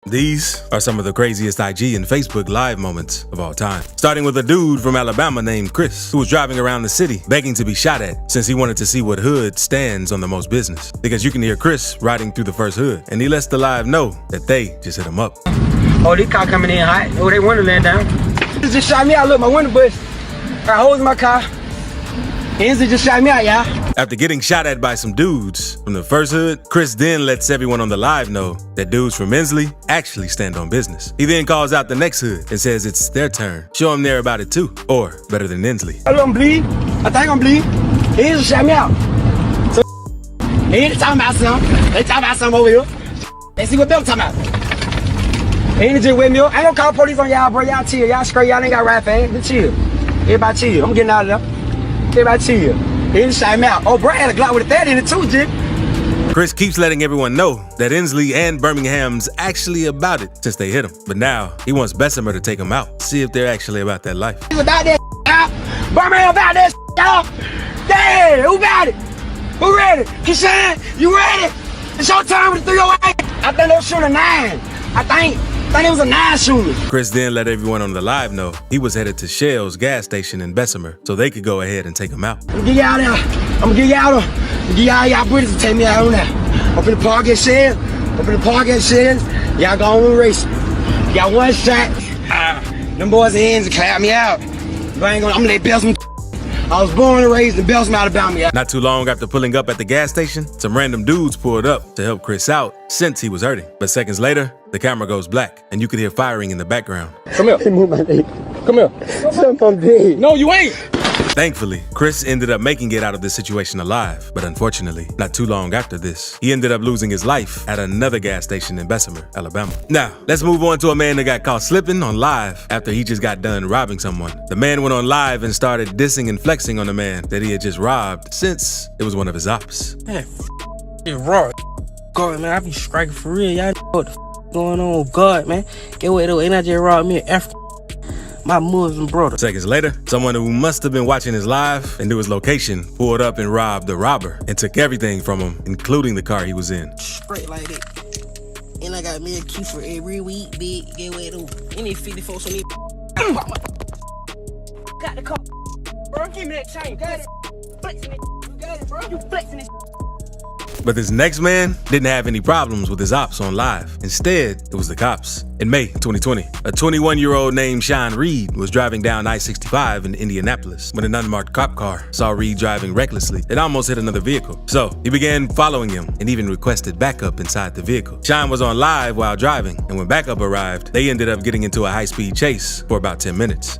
These are some of the craziest IG and Facebook live moments of all time. Starting with a dude from Alabama named Chris, who was driving around the city begging to be shot at since he wanted to see what hood stands on the most business. Because you can hear Chris riding through the first hood, and he lets the live know that they just hit him up. Oh, this car coming in hot. Oh, they Wonderland down. He just shot me out. Look, my window bush. Got holes in my car. Enzy just shot me out, y'all. After getting shot at by some dudes from the first hood, Chris then lets everyone on the live know that dudes from Inslee actually stand on business. He then calls out the next hood and says it's their turn. Show them they're about it too, or better than Inslee. I don't bleed. I think I'm bleeding. He just shot me out. So, they ain't talking about something. They talking about something over here. They see what they're talking about. They ain't just with me. I ain't gonna call police on y'all, bro. Y'all chill. Y'all straight. Y'all ain't got rap fast. Just chill. Everybody chill. I'm getting out of there. Everybody chill. He just shot me out. Oh, bro, I had a Glock with a 30 in it too, Jim. Chris keeps letting everyone know that Inslee and Birmingham's actually about it since they hit him. But now he wants Bessemer to take him out, see if they're actually about that life. He's about that, y'all. Birmingham about that, y'all. Yeah, who about it? Who ready? Kishan, you ready? It's your time with the 308. I think they'll shoot a 9. I think it was a 9 shooter. Chris then let everyone on the live know he was headed to Shell's gas station in Bessemer so they could go ahead and take him out. I'm gonna get y'all there. I'm gonna get y'all there. Get y'all British to take me out on that. Up in the park at Shell. Up in the park at Shell. Y'all go on and race. Got one shot. Them boys' hands and clap me out. But I ain't gonna, I'm gonna let Belsman. I was born and raised in Belsman, Alabama. Not too long after pulling up at the gas station, some random dudes pulled up to help Chris out since he was hurting. But seconds later, the camera goes black and you could hear firing in the background. Come here. Move my leg. Come here. I'm dead. No, you ain't. Thankfully, Chris ended up making it out of this situation alive, but unfortunately, not too long after this, he ended up losing his life at another gas station in Bessemer, Alabama. Now, let's move on to a man that got caught slipping on live after he just got done robbing someone. The man went on live and started dissing and flexing on the man that he had just robbed since it was one of his ops. Man, it's raw. God, man, I be striking for real. Y'all know what the going on. God, man. Get away though. Ain't I just robbed me an African? My Muslim brother. Seconds later, someone who must have been watching his live and knew his location pulled up and robbed the robber and took everything from him, including the car he was in. Straight like that. And I got me a key for every week, big. Get away though. You need 50 folks on me. Got the car. Bro, give me that chain. Got it. Flexing it. You got it, bro. You flexing it. But this next man didn't have any problems with his ops on live. Instead, it was the cops. In May 2020, a 21-year-old named Sean Reed was driving down I-65 in Indianapolis when an unmarked cop car saw Reed driving recklessly and almost hit another vehicle. So he began following him and even requested backup inside the vehicle. Sean was on live while driving, and when backup arrived, they ended up getting into a high-speed chase for about 10 minutes.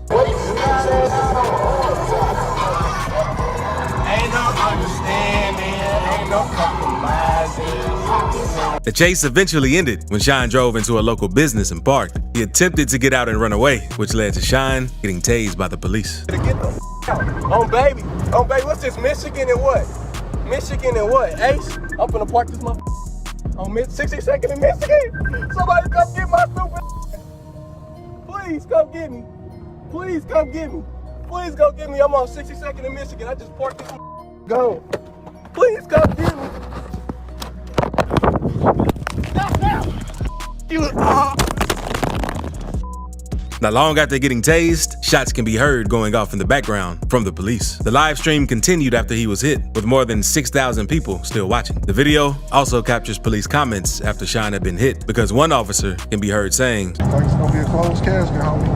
The chase eventually ended when Shine drove into a local business and parked. He attempted to get out and run away, which led to Shine getting tased by the police. Get the oh baby, what's this, Michigan and what? Michigan and what, Ace? I'm finna park this motherfucker on 62nd in Michigan. Somebody come get my stupid. Please come get me. Please come get me. Please go get me. I'm on 62nd in Michigan. I just parked this go. Please come get me. Not long after getting tased, shots can be heard going off in the background from the police. The live stream continued after he was hit, with more than 6,000 people still watching. The video also captures police comments after Sean had been hit, because one officer can be heard saying, "I think it's gonna be a closed casket, homie."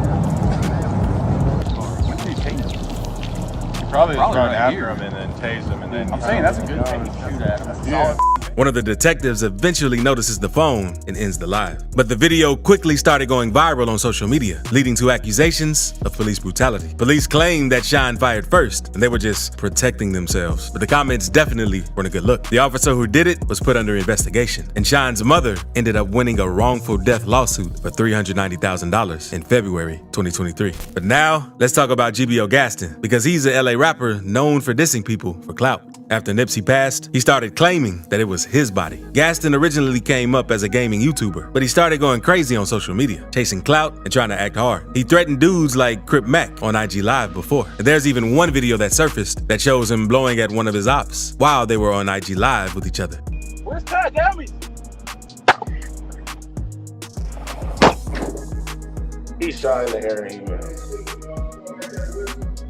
When did he tase him? Probably run after him and then tase him and then. I'm saying that's a good thing to shoot at him. Yeah. One of the detectives eventually notices the phone and ends the live. But the video quickly started going viral on social media, leading to accusations of police brutality. Police claimed that Sean fired first, and they were just protecting themselves. But the comments definitely weren't a good look. The officer who did it was put under investigation, and Sean's mother ended up winning a wrongful death lawsuit for $390,000 in February 2023. But now, let's talk about GBO Gaston, because he's a LA rapper known for dissing people for clout. After Nipsey passed, he started claiming that it was his body. Gaston originally came up as a gaming YouTuber, but he started going crazy on social media, chasing clout and trying to act hard. He threatened dudes like Crip Mac on IG Live before. And there's even one video that surfaced that shows him blowing at one of his ops while they were on IG Live with each other. Where's Ty? Tell me. He shot in the air and he missed.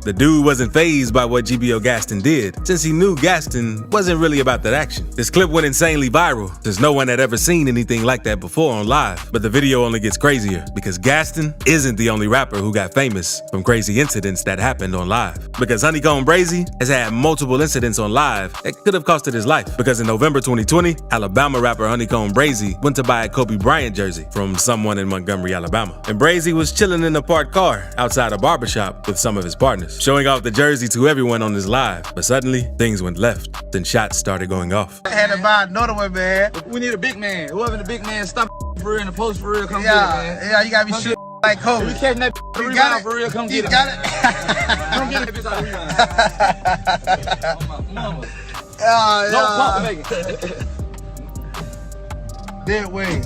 The dude wasn't fazed by what GBO Gaston did, since he knew Gaston wasn't really about that action. This clip went insanely viral, since no one had ever seen anything like that before on live. But the video only gets crazier, because Gaston isn't the only rapper who got famous from crazy incidents that happened on live. Because Honeycomb Brazy has had multiple incidents on live that could have costed his life. Because in November 2020, Alabama rapper Honeycomb Brazy went to buy a Kobe Bryant jersey from someone in Montgomery, Alabama. And Brazy was chilling in a parked car outside a barbershop with some of his partners, showing off the jersey to everyone on his live. But suddenly, things went left. Then shots started going off. I had to buy another one, man. We need a big man. Whoever the big man, stop for real and the post for real, come yeah, get it, man. Yeah, you gotta be shit like Kobe. If you catching that you rebound for real, come get it. Got it. Come get it, bitch, out of rebound. Mama. No pump, make it. Dead way.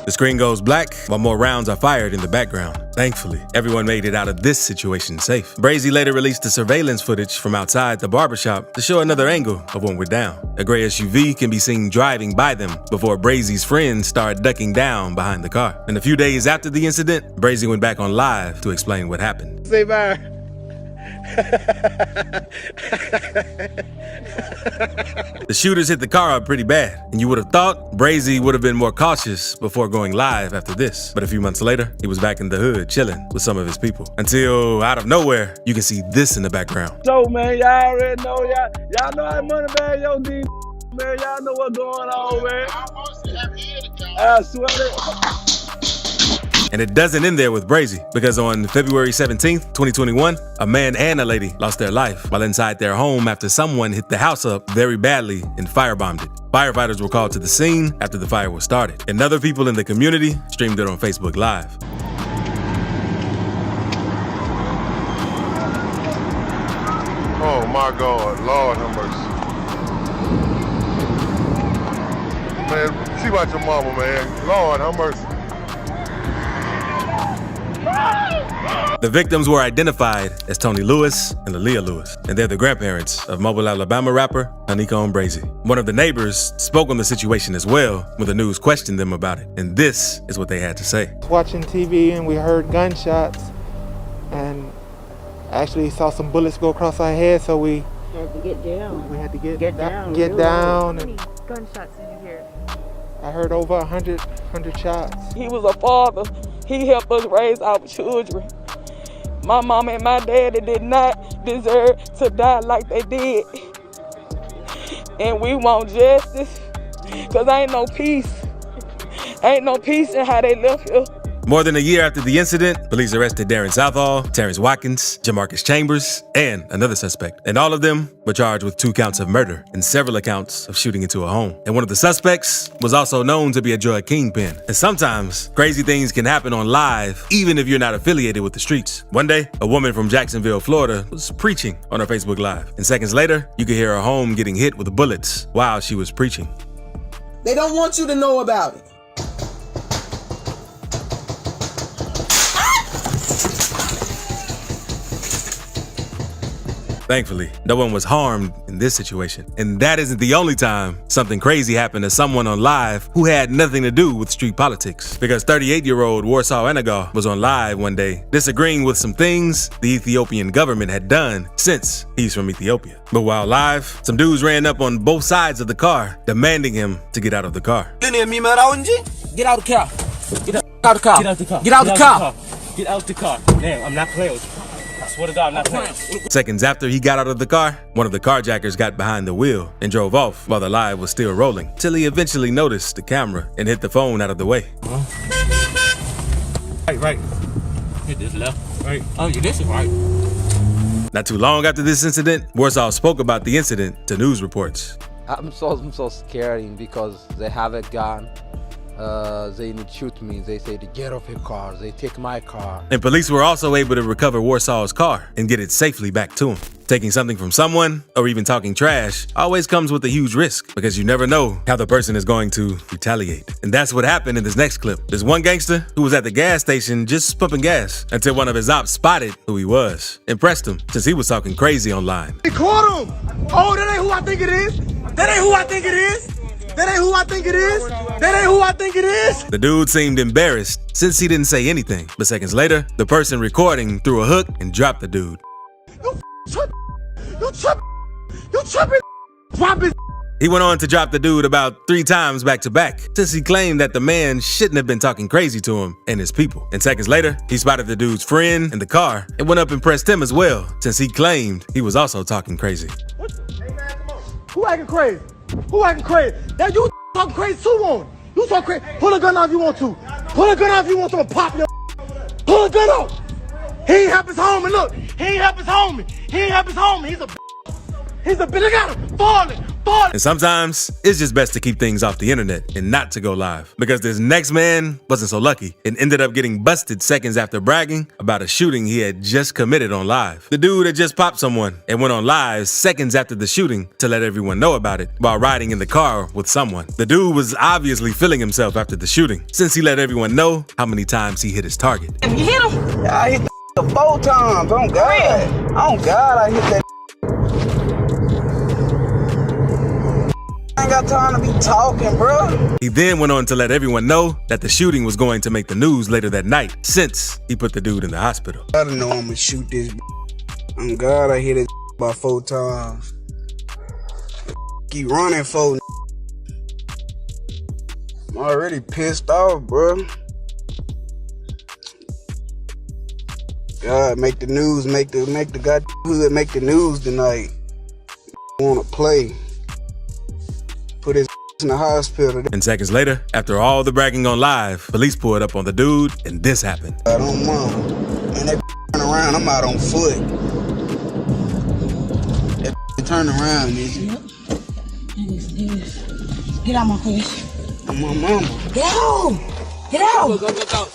The screen goes black while more rounds are fired in the background. Thankfully, everyone made it out of this situation safe. Brazy later released the surveillance footage from outside the barbershop to show another angle of what went down. A gray SUV can be seen driving by them before Brazy's friends start ducking down behind the car. And a few days after the incident, Brazy went back on live to explain what happened. Say bye. The shooters hit the car up pretty bad, and you would have thought Brazy would have been more cautious before going live after this. But a few months later, he was back in the hood chilling with some of his people. Until out of nowhere, you can see this in the background. So man, y'all already know, y'all know how money bag yo D, man. Y'all know what's going on, man. I swear to. And it doesn't end there with Brazy, because on February 17th, 2021, a man and a lady lost their life while inside their home after someone hit the house up very badly and firebombed it. Firefighters were called to the scene after the fire was started, and other people in the community streamed it on Facebook Live. Oh my God, Lord have mercy. Man, see about your mama, man. Lord have mercy. The victims were identified as Tony Lewis and Aaliyah Lewis, and they're the grandparents of Mobile, Alabama rapper Honeycomb Brazy. One of the neighbors spoke on the situation as well when the news questioned them about it, and this is what they had to say. Watching TV and we heard gunshots, and actually saw some bullets go across our head, so we had to get down. We had to get down. Get down. How many gunshots did you hear? I heard over 100 shots. He was a father. He helped us raise our children. My mom and my daddy did not deserve to die like they did. And we want justice, because ain't no peace. Ain't no peace in how they left here. More than a year after the incident, police arrested Darren Southall, Terrence Watkins, Jamarcus Chambers, and another suspect. And all of them were charged with 2 counts of murder and several accounts of shooting into a home. And one of the suspects was also known to be a drug kingpin. And sometimes, crazy things can happen on live, even if you're not affiliated with the streets. One day, a woman from Jacksonville, Florida, was preaching on her Facebook Live. And seconds later, you could hear her home getting hit with bullets while she was preaching. They don't want you to know about it. Thankfully, no one was harmed in this situation. And that isn't the only time something crazy happened to someone on live who had nothing to do with street politics. Because 38-year-old Warsaw Enagar was on live one day disagreeing with some things the Ethiopian government had done since he's from Ethiopia. But while live, some dudes ran up on both sides of the car, demanding him to get out of the car. Get out the car. Get out the car. Get out the car. Get out the car. Get out the car. Damn, I'm not playing with you. I swear to God, I'm not playing. Seconds after he got out of the car, one of the carjackers got behind the wheel and drove off while the live was still rolling, till he eventually noticed the camera and hit the phone out of the way. Right. Hit this left. Right. Oh, yeah, this is right. Not too long after this incident, Warsaw spoke about the incident to news reports. I'm so scared because they have a gun. They need to shoot me. They say to get off your car. They take my car. And police were also able to recover Warsaw's car and get it safely back to him. Taking something from someone, or even talking trash, always comes with a huge risk, because you never know how the person is going to retaliate. And that's what happened in this next clip. There's one gangster who was at the gas station just pumping gas until one of his ops spotted who he was and pressed him, since he was talking crazy online. They caught him! Oh, that ain't who I think it is! That ain't who I think it is! That ain't who I think it is! That ain't who I think it is. The dude seemed embarrassed since he didn't say anything. But seconds later, the person recording threw a hook and dropped the dude. You tripping. Drop it. He went on to drop the dude about 3 times back to back, since he claimed that the man shouldn't have been talking crazy to him and his people. And seconds later, he spotted the dude's friend in the car and went up and pressed him as well, since he claimed he was also talking crazy. Who acting crazy? Who acting crazy? That you talking crazy too on. You talking crazy. Pull a gun out if you want to. Pull a gun out if you want to pop your. Pull a gun out. He ain't help his homie. Look, he ain't help his homie. He ain't help his homie. He's a bitch. Look at him. Falling. And sometimes, it's just best to keep things off the internet and not to go live. Because this next man wasn't so lucky and ended up getting busted seconds after bragging about a shooting he had just committed on live. The dude had just popped someone and went on live seconds after the shooting to let everyone know about it while riding in the car with someone. The dude was obviously feeling himself after the shooting, since he let everyone know how many times he hit his target. You hit him? Yeah, I hit the 4 times. Oh God. Oh God, I hit that. I ain't got time to be talking, bro. He then went on to let everyone know that the shooting was going to make the news later that night, since he put the dude in the hospital. I don't know I'm gonna shoot this. Oh God, I hit it about 4 times. Keep running for. I'm already pissed off, bro. God, make the news, make the god hood make the news tonight. Wanna play? Put his in the hospital. And seconds later, after all the bragging on live, police pulled up on the dude, and this happened. I don't mind. And they turn around, I'm out on foot. They turn around, nigga. Get out my face. I'm my mama. Get out! Get out! Go.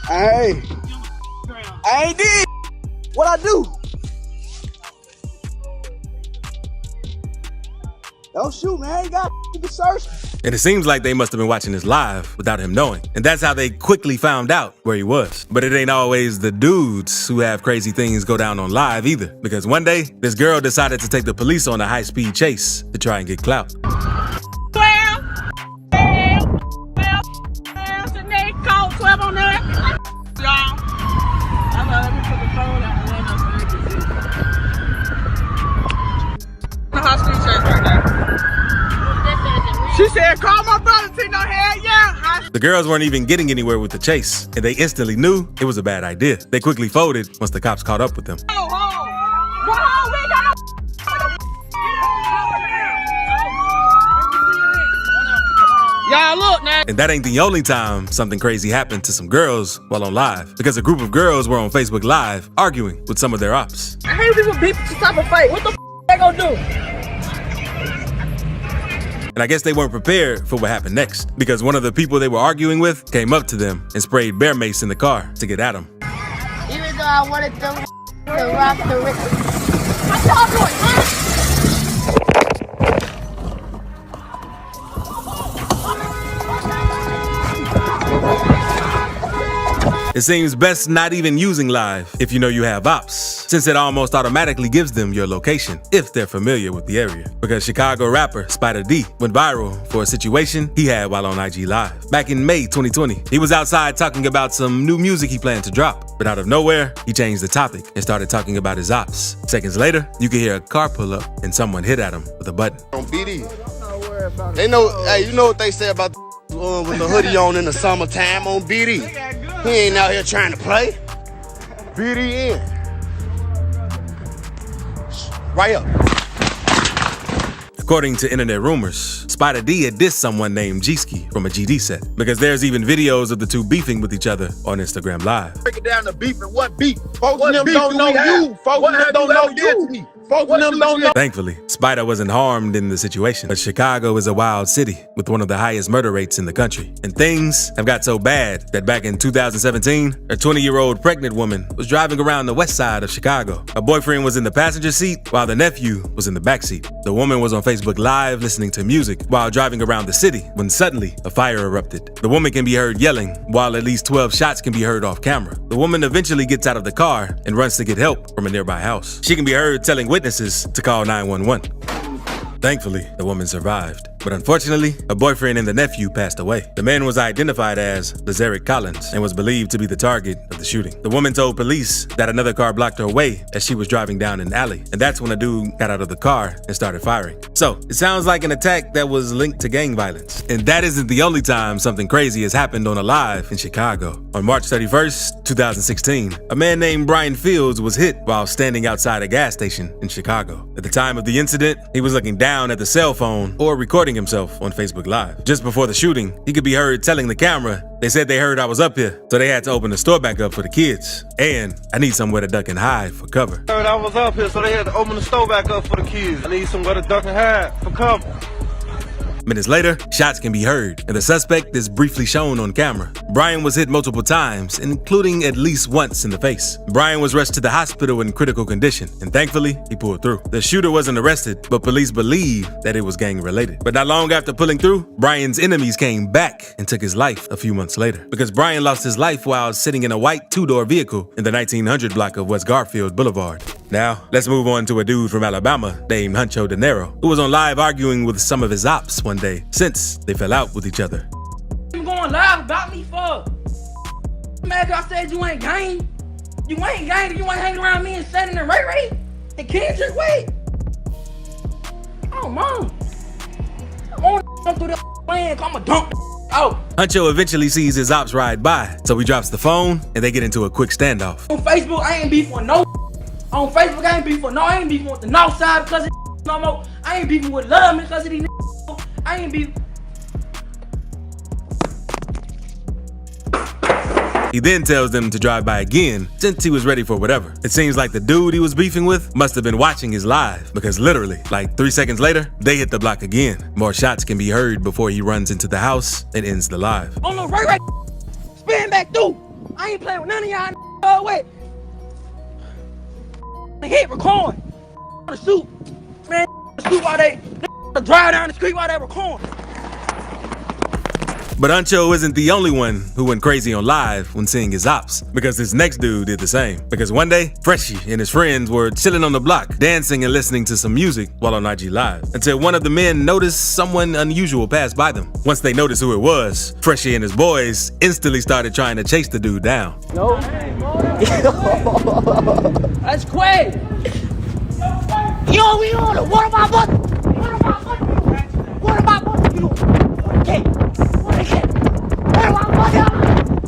Hey, I ain't did what I do. Don't shoot, man. I ain't got to search. And it seems like they must have been watching this live without him knowing. And that's how they quickly found out where he was. But it ain't always the dudes who have crazy things go down on live either. Because one day, this girl decided to take the police on a high-speed chase to try and get clout. She said, call my brother, Tino. Hell yeah. The girls weren't even getting anywhere with the chase, and they instantly knew it was a bad idea. They quickly folded once the cops caught up with them. Y'all look now. And that ain't the only time something crazy happened to some girls while on live, because a group of girls were on Facebook Live arguing with some of their ops. I hate people beat to stop a fight. What the they gonna do? And I guess they weren't prepared for what happened next, because one of the people they were arguing with came up to them and sprayed bear mace in the car to get at them. Even though I wanted them to rock the rhythm. What y'all doing, huh? It seems best not even using live if you know you have ops, since it almost automatically gives them your location if they're familiar with the area. Because Chicago rapper Spider D went viral for a situation he had while on IG Live. Back in May 2020, he was outside talking about some new music he planned to drop, but out of nowhere, he changed the topic and started talking about his ops. Seconds later, you could hear a car pull up and someone hit at him with a button. On BD, they know, hey, you know what they say about with the hoodie on in the summertime on BD. He ain't out here trying to play. BD in. Right up. According to internet rumors, Spider D had dissed someone named G-Ski from a GD set, because there's even videos of the two beefing with each other on Instagram Live. Break it down to beef and what beef. Folks them don't know you. Folks them don't know you. Folks them don't know. Thankfully, Spider wasn't harmed in the situation, but Chicago is a wild city with one of the highest murder rates in the country. And things have got so bad that back in 2017, a 20-year-old pregnant woman was driving around the west side of Chicago. Her boyfriend was in the passenger seat while the nephew was in the back seat. The woman was on Facebook Live listening to music while driving around the city when suddenly a fire erupted. The woman can be heard yelling while at least 12 shots can be heard off camera. The woman eventually gets out of the car and runs to get help from a nearby house. She can be heard telling witnesses to call 911. Thankfully, the woman survived. But unfortunately, her boyfriend and the nephew passed away. The man was identified as Lazarick Collins and was believed to be the target of the shooting. The woman told police that another car blocked her way as she was driving down an alley. And that's when a dude got out of the car and started firing. So, it sounds like an attack that was linked to gang violence. And that isn't the only time something crazy has happened on a live in Chicago. On March 31st, 2016, a man named Brian Fields was hit while standing outside a gas station in Chicago. At the time of the incident, he was looking down at the cell phone or recording himself on Facebook Live. Just before the shooting, he could be heard telling the camera, "They said they heard I was up here, so they had to open the store back up for the kids. And I need somewhere to duck and hide for cover." Heard I was up here, so they had to open the store back up for the kids. I need somewhere to duck and hide for cover. Minutes later, shots can be heard, and the suspect is briefly shown on camera. Brian was hit multiple times, including at least once in the face. Brian was rushed to the hospital in critical condition, and thankfully, he pulled through. The shooter wasn't arrested, but police believe that it was gang-related. But not long after pulling through, Brian's enemies came back and took his life a few months later, because Brian lost his life while sitting in a white two-door vehicle in the 1900 block of West Garfield Boulevard. Now, let's move on to a dude from Alabama named Huncho De Niro, who was on live arguing with some of his ops one day since they fell out with each other. You going live about me for? Man, I said you ain't gang. You ain't gang. You ain't hanging around me and setting and Ray and Kendrick. Wait. Oh, mom. I want to do the plan. I'm a dump. Oh. Huncho eventually sees his ops ride by, so he drops the phone and they get into a quick standoff. On Facebook, I ain't beefing with no. On Facebook, I ain't beefing with no. I ain't beefing with the north side because of no more. I ain't beefing with love because of these. I ain't beefing. He then tells them to drive by again since he was ready for whatever. It seems like the dude he was beefing with must have been watching his live, because literally, like 3 seconds later, they hit the block again. More shots can be heard before he runs into the house and ends the live. On the right, spin back through. I ain't playing with none of y'all. Wait. Hit record. On the shoot. Man, shoot while they drive down the street while they record. But Huncho isn't the only one who went crazy on live when seeing his ops, because this next dude did the same. Because one day, Freshie and his friends were chilling on the block, dancing and listening to some music while on IG Live, until one of the men noticed someone unusual pass by them. Once they noticed who it was, Freshie and his boys instantly started trying to chase the dude down. No. That's Quay. Yo, we on it. What about what? What about what? What about what? You okay? What is it? What about what?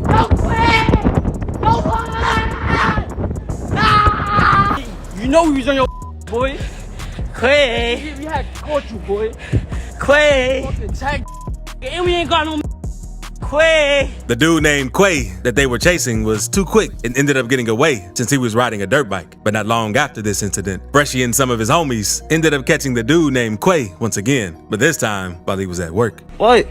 No Quay. No Quay. You know we was on your boy. Quay. We had caught you, boy. Quay. And we ain't got no. Quay. The dude named Quay that they were chasing was too quick and ended up getting away since he was riding a dirt bike. But not long after this incident, Freshie and some of his homies ended up catching the dude named Quay once again, but this time while he was at work. What?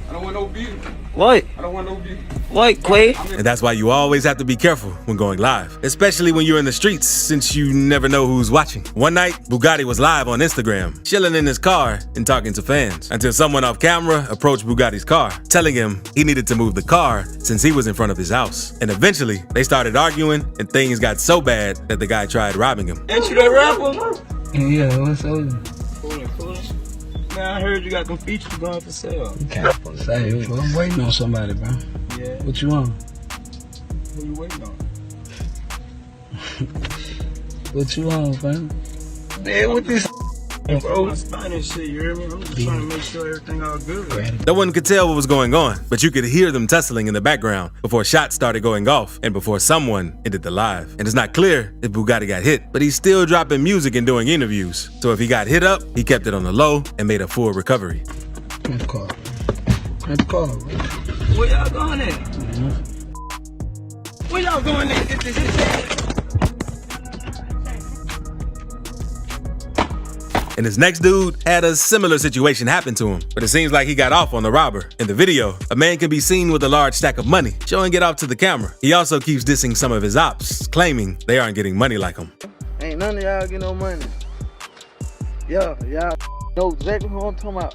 I don't want no beef. What? I don't want no beef. What, Quay? And that's why you always have to be careful when going live, especially when you're in the streets, since you never know who's watching. One night, Bugatti was live on Instagram, chilling in his car and talking to fans, until someone off camera approached Bugatti's car, telling him he needed to move the car since he was in front of his house. And eventually, they started arguing, and things got so bad that the guy tried robbing him. Ain't you that rapper? Yeah, what's up? Man, I heard you got them features going for sale. Okay. Say, I'm waiting on somebody, bro. Yeah. What you want? Who you waiting on? What you want, fam? Man, what this bro? Spanish shit, you hear me? I'm just trying to make sure everything all good. No one could tell what was going on, but you could hear them tussling in the background before shots started going off and before someone ended the live. And it's not clear if Bugatti got hit, but he's still dropping music and doing interviews. So if he got hit up, he kept it on the low and made a full recovery. Let's call. Let's call. Where y'all going at? Where y'all going at? Get this shit. And his next dude had a similar situation happen to him, but it seems like he got off on the robber. In the video, a man can be seen with a large stack of money, showing it off to the camera. He also keeps dissing some of his ops, claiming they aren't getting money like him. Ain't none of y'all get no money. Yeah, y'all know exactly who I'm talking about.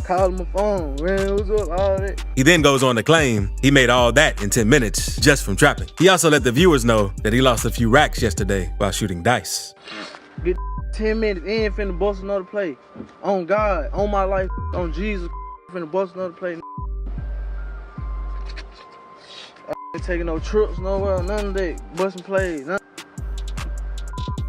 Call my phone, man, what's up, all that. He then goes on to claim he made all that in 10 minutes just from trapping. He also let the viewers know that he lost a few racks yesterday while shooting dice. Get 10 minutes, ain't finna bust another play. On God, on my life, on Jesus, finna bust another play. I ain't taking no trips nowhere, none of that, busting plays.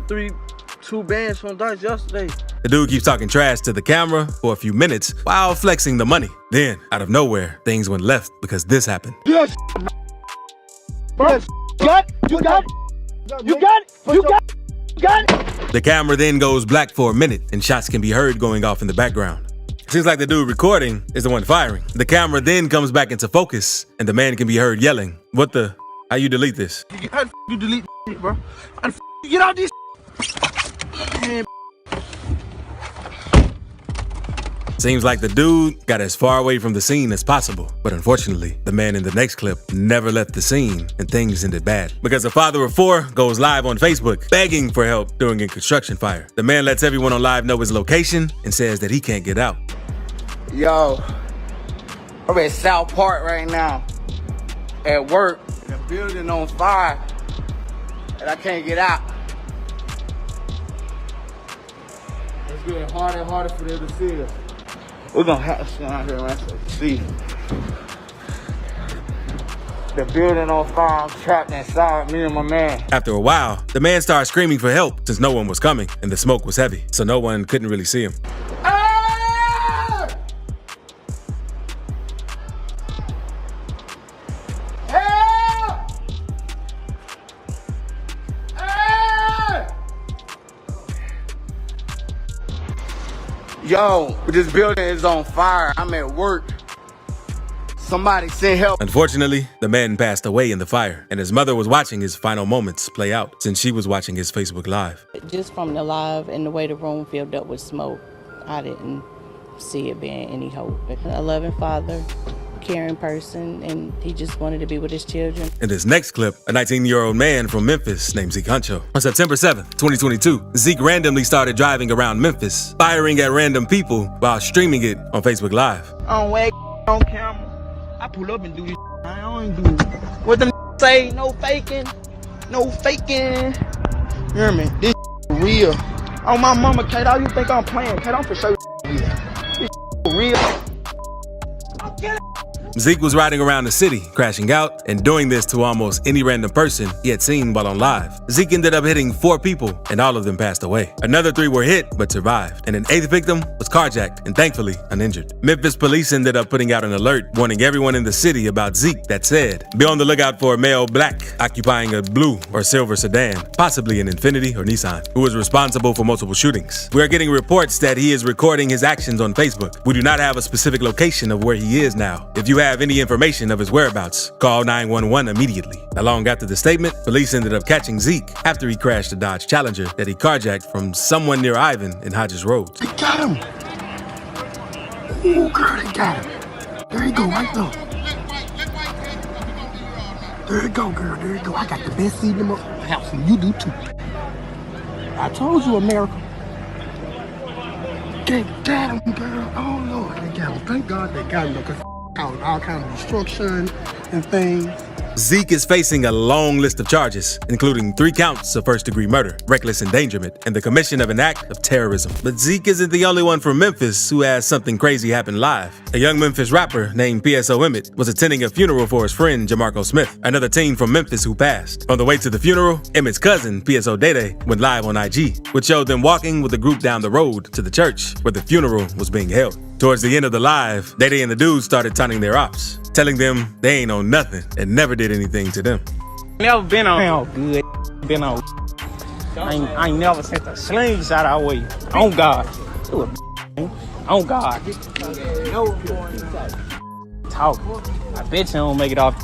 2 bands from dice yesterday. The dude keeps talking trash to the camera for a few minutes while flexing the money. Then, out of nowhere, things went left because this happened. Yes, bro. You got it. You got it. You got it. You got it. You got it. The camera then goes black for a minute and shots can be heard going off in the background. Seems like the dude recording is the one firing. The camera then comes back into focus and the man can be heard yelling, "What the? How you delete this?" How the you delete this, bro? How the you get out this? Man. Seems like the dude got as far away from the scene as possible. But unfortunately, the man in the next clip never left the scene and things ended bad. Because a father of 4 goes live on Facebook begging for help during a construction fire. The man lets everyone on live know his location and says that he can't get out. Yo, I'm at South Park right now at work. The building on fire and I can't get out. It's getting harder and harder for them to see us. We're gonna have to stand out here and see. The building on fire, I'm trapped inside, me and my man. After a while, the man started screaming for help since no one was coming and the smoke was heavy, so no one couldn't really see him. Yo, this building is on fire. I'm at work. Somebody send help. Unfortunately, the man passed away in the fire, and his mother was watching his final moments play out since she was watching his Facebook Live. Just from the live and the way the room filled up with smoke, I didn't see it being any hope. A loving father, caring person, and he just wanted to be with his children. In this next clip, a 19-year-old man from Memphis named Zeke Huncho. On September 7th, 2022, Zeke randomly started driving around Memphis, firing at random people while streaming it on Facebook Live. I don't wag on camera. I pull up and do this. I don't do what the say. No faking. No faking. You hear me? This real. Oh, my mama, Kate, all you think I'm playing? Kate, I'm for sure real. This real. Zeke was riding around the city, crashing out, and doing this to almost any random person he had seen while on live. Zeke ended up hitting 4 people, and all of them passed away. Another 3 were hit, but survived, and an 8th victim was carjacked and thankfully uninjured. Memphis police ended up putting out an alert warning everyone in the city about Zeke that said, "Be on the lookout for a male black occupying a blue or silver sedan, possibly an Infiniti or Nissan, who is responsible for multiple shootings. We are getting reports that he is recording his actions on Facebook. We do not have a specific location of where he is now. If you have any information of his whereabouts, call 911 immediately." Long after the statement, police ended up catching Zeke after he crashed a Dodge Challenger that he carjacked from someone near Ivan in Hodges Road. They got him. Oh, girl, they got him. There you go, right there. There you go, girl. There you go. I got the best seat in the house, and you do too. I told you, America. They got him, girl. Oh, Lord, they got him. Thank God they got him, because all kind of destruction and things. Zeke is facing a long list of charges, including 3 counts of first-degree murder, reckless endangerment, and the commission of an act of terrorism. But Zeke isn't the only one from Memphis who has something crazy happen live. A young Memphis rapper named PSO Emmett was attending a funeral for his friend Jamarco Smith, another teen from Memphis who passed. On the way to the funeral, Emmett's cousin, PSO Dede, went live on IG, which showed them walking with a group down the road to the church where the funeral was being held. Towards the end of the live, Dede and the dudes started taunting their ops, telling them they ain't on nothing and never did anything to them. Never been on good, been on. I ain't never sent a slingshot our way. On God. On God. Talk. I bet you don't make it off.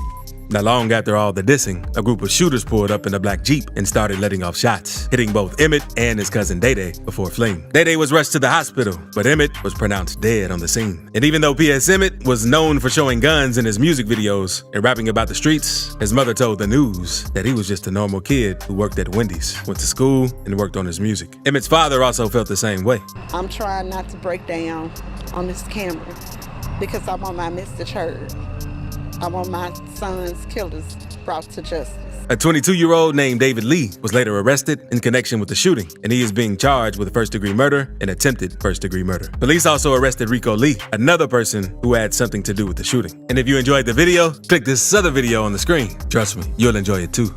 Not long after all the dissing, a group of shooters pulled up in a black Jeep and started letting off shots, hitting both Emmett and his cousin Day-Day before fleeing. Day-Day was rushed to the hospital, but Emmett was pronounced dead on the scene. And even though P.S. Emmett was known for showing guns in his music videos and rapping about the streets, his mother told the news that he was just a normal kid who worked at Wendy's, went to school, and worked on his music. Emmett's father also felt the same way. I'm trying not to break down on this camera because I want my message heard. I want my son's killers brought to justice. A 22-year-old named David Lee was later arrested in connection with the shooting, and he is being charged with first-degree murder and attempted first-degree murder. Police also arrested Rico Lee, another person who had something to do with the shooting. And if you enjoyed the video, click this other video on the screen. Trust me, you'll enjoy it too.